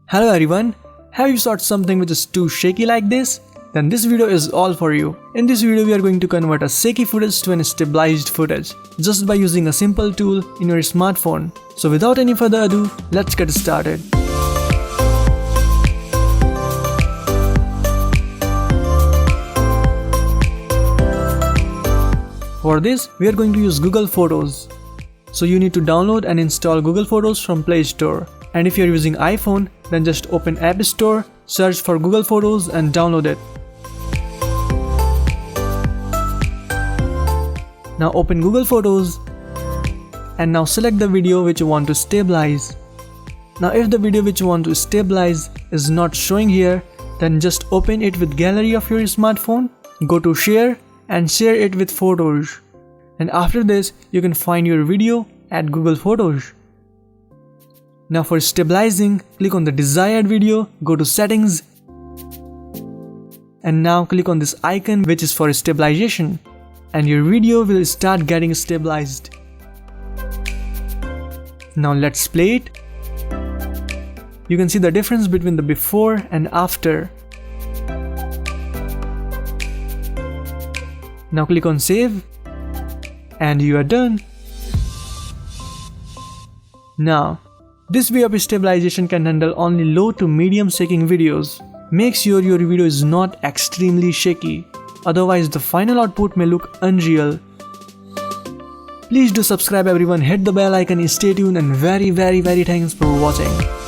Hello everyone, have you shot something which is too shaky like this? Then this video is all for you. In this video we are going to convert a shaky footage to an stabilized footage just by using a simple tool in your smartphone. So without any further ado, let's get started. For this, we are going to use Google Photos. So you need to download and install Google Photos from Play Store. And if you are using iPhone, then just open App Store, search for Google Photos and download it. Now open Google Photos and now select the video which you want to stabilize. Now if the video which you want to stabilize is not showing here, then just open it with gallery of your smartphone, go to share and share it with photos. And after this, you can find your video at Google Photos. Now for stabilizing, click on the desired video, go to settings, and now click on this icon which is for stabilization, and your video will start getting stabilized. Now let's play it. You can see the difference between the before and after. Now click on save and you are done. Now, this way of stabilization can handle only low to medium shaking videos. Make sure your video is not extremely shaky, otherwise the final output may look unreal. Please do subscribe everyone, hit the bell icon, stay tuned, and very thanks for watching.